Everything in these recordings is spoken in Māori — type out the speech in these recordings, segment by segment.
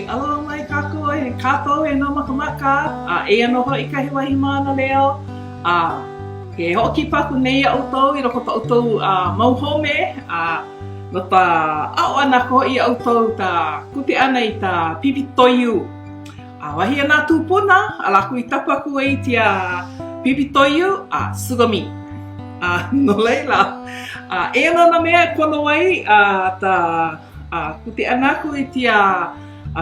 aloha mai kākou e kātou e no makamaka, e ano hoi kahi wahi Mānaleo, ke hoki paku nei a outou i roko ta outou mauhome, no ta ao ana ko i outou ta kute ana i ta Pipi Koiū. Wahi ana tūpuna, alaku i tapaku e tia Pipi Koiū, sugami. No laila, e ano na mea e pono ai ta kute ana ku i tia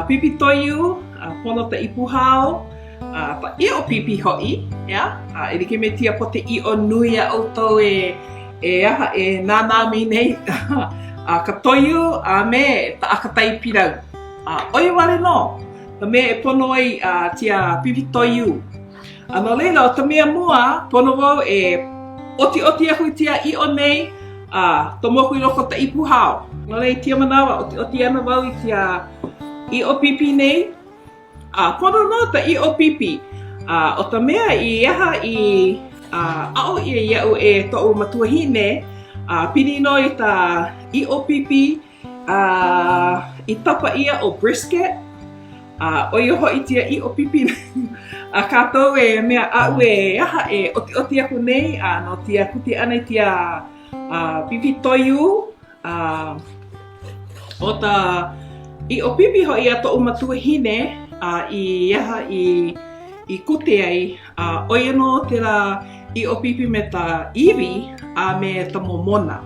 Pipi Koiū, pono ta ipuhao, ta ʻio pipi hoʻi, e like me tia po te ʻio nui a outou e aha e nānā mi nei, ka toiū me ta akatai pirau. Oi wale no, ta mea e pono ai tia Pipi Koiū. No leila, o ta mea mua, pono wau e oti aku i tia ʻio nei, tomoku i loko ta ipuhao. No lei tia manawa, oti ana wau i tia ʻio pipi nei. Pono no ta ʻio pipi. O ta mea i aha i ao i iau e toʻu makuahine, pini no i ta ʻio pipi i tapa ia o brisket. Oi hoʻi tia ʻio pipi kātou e mea au e aha e oti aku nei, no tia kuti ana i tia Pipi Koiū. O ta ʻio pipi hoʻi a toʻu makuahine i aha i kute ai, oi ano te la ʻio pipi me ta iwi me ta momona,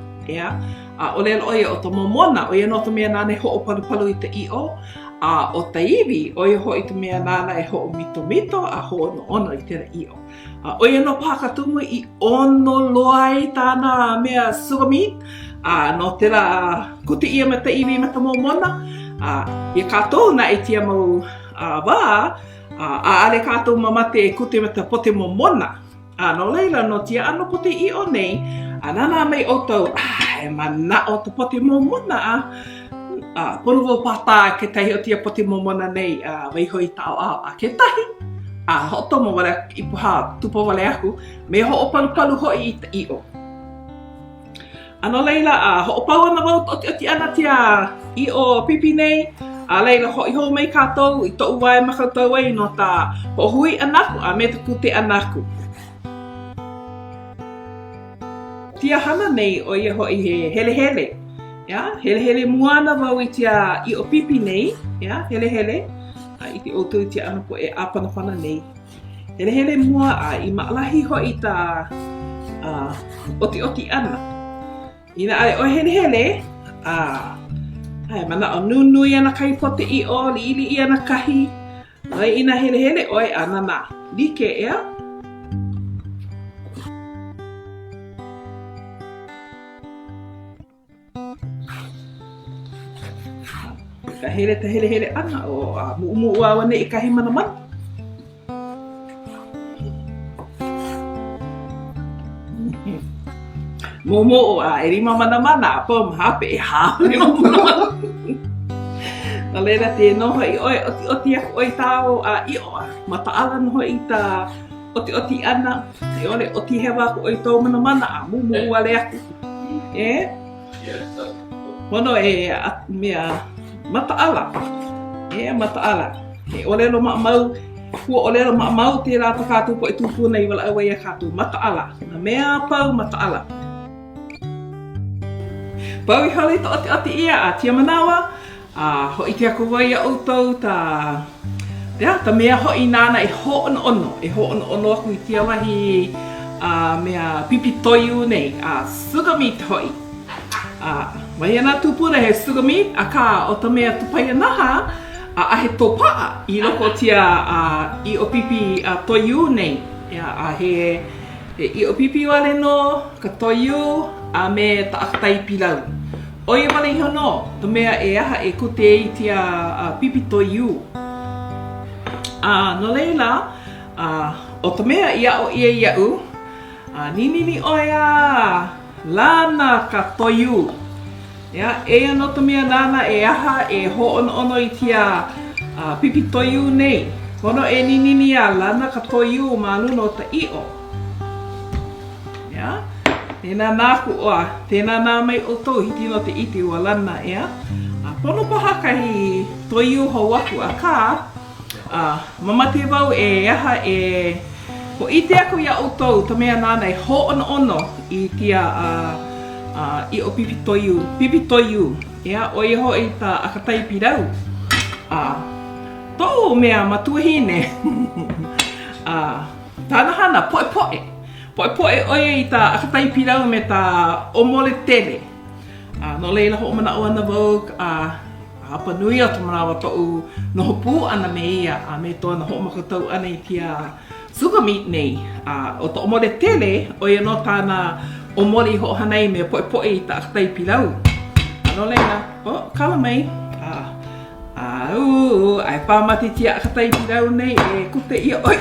ʻōlelo oi o ta momona, oi ano ta mea nāne hoʻopalupalu i ta ʻio, o ta iwi, oi hoʻi ta mea nāna e hoʻomitomito a hoʻono i tēnā ʻio. Oi ano pākatumu i ʻono loa ai tāna mea sugami, no te la kute ia me ta iwi me ta momona, ia kātou na e tia mau wā, ale kātou mamate e kute me ta pote momona. No leila, no tia ano pote ʻio nei, nana mai outou, e mana o ta pote momona, pono wau pātā ke tahi o tia pote momona nei, waiho i tau au, ke tahi, hoʻotomo wale ipuha, tupo wale aku, me hoʻopalupalu hoʻi i ta ʻio. No leila, hoʻopau ana wau oti ana tia ʻio pipi nei, leila hoʻi hou mai kātou i toʻu wae makautau ai no ta hoʻohui anaku, me ta kute anaku. Tia hana nei o ia hoʻi he helehele. Helehele muana wau i tia ʻio pipi nei, helehele. I te outou i tia ana po e āpanapana nei. Helehele mua i maalahi hoʻi ta oti ana. Ina ai o helehele, mana o nunui ana kai po te ʻio, liʻiliʻi ana kahi. Ai ina helehele oi anana. Like ea. Ka hele ta helehele ana o muʻumuʻu awa nei i kahi manamana. Momo e rima mana po mahape e haole o mana. Na leila te noho i oi oti aku oi tau ʻio mataala noho i ta oti ana e ole oti hewa aku oi tau mana mumu wale aku. Hono e mea mataala. Mataala. E ʻōlelo maʻamau kua ʻōlelo maʻamau te rā ta kātou po i tūpuna i wala awa ia kātou mataala. Na mea pau mataala. Pau i hale ta oti ia tia manawa, hoʻi te ako wai a outou ta mea hoʻi nāna e hoʻono aku i tia wahi mea Pipi Koiū nei, sugami te hoʻi. Wahi ana tūpuna he sugami, ka o ta mea tupai anaha, he tōpaa i loko tia ʻio Pipi Koiū nei. He ʻio pipi wale no, ka Koiū, me ta akatai pilau. Oi wale iho no, ta mea e aha e kute i tia Pipi Koiū. No leila, o ta mea ia o ia iau, ninini oia lana ka Koiū. E ano ta mea nana e aha e hoʻono i tia Pipi Koiū nei. Kono e ninini a lana ka Koiū ma luna o ta ʻio. Tēnā nāku oa, tēnā nā mai o tō hiti no te iti ua lana ea. Pono paha kahi toiū hou aku a kā, mamate wau e aha e ko ite aku ia outou ta mea nānei hoʻono i tia i o Pipi Koiū. Ia, o i hoi ta akatai pirau. Tō mea matuahine. Tāna hana, poe. Poe oia i ta akatai pirau me ta omole tele. No leila hoʻomana o ana wau, apa nui o tamanawa toʻu noho pū ana me ia, me tōna hoʻomakatau ana i tia sugar meat nei. O ta omole tele, oia no tāna omole i hoʻohana i me poe i ta akatai pirau. No leila, kala mai. Ai pāmati tia akatai pirau nei e kute ia oi.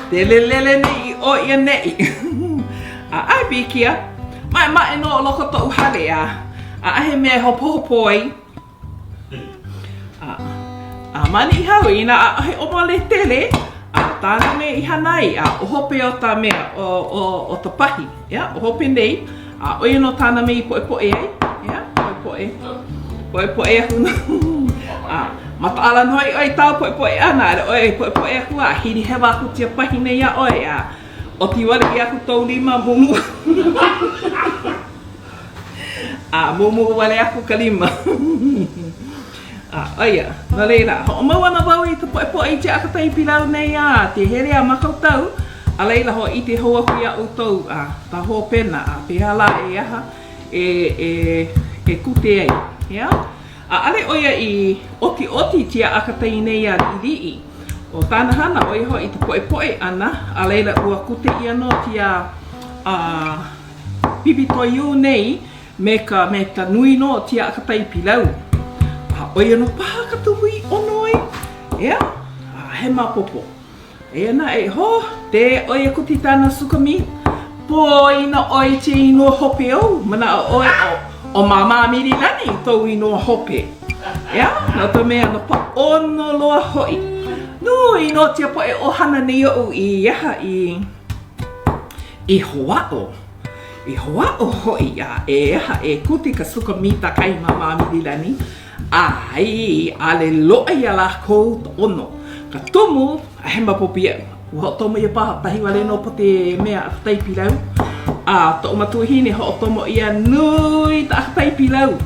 Te lelele nei i o ia nei. Ai bikia, mai no o loko toʻu hale ahe mea hopo ai. Ma Niʻihau ina ahe omole tele, tāna me i hanai, o hope o tā mea o ta pahi, o hope nei, oia no tāna me i poe ai, poe aku no. Mataala no ai tau poe ana, oi poe aku hiri hewa aku tia pahi nei oi, o tiwale i aku tau lima mumu. Mumu wale aku ka lima. Oia, no leila, hoʻomau ana wau i ta poe i te akatai pilau nei te here a makautau, a leila ho i te hou aku ia outou, ta ho pena, pehala e aha, e kute ai, ia? Ale oia i oti tia akatai nei a li'i, o tāna hana oi ho i te poe ana, a leila ua kute ia no tia Pipi Koiū nei, me ta nui no tia akatai pilau. Oia no paha ka tuhui ono ai, he mapopo. Na ho, te oia kuti tāna sukami, po ina oi te inua hope au, mana o Māma Mililani tau inua hope. No ta mea no pa ono loa hoʻi. Nui no tia po e ʻohana nei o i aha i hoʻa'o. I hoʻa'o hoʻi e kuti ka sukami ta kai Māma Mililani. Ai, ale loa ia lākou ta ono. Ka tomu, he mapopi au. Ua hoʻotomo ia paha, tahi wale no po te mea akatai pilau. Ta o matuahine hoʻotomo ia nui ta akatai pilau.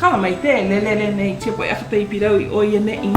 Kala mai te, lelele nei, te poe akatai pilau i o ia nei.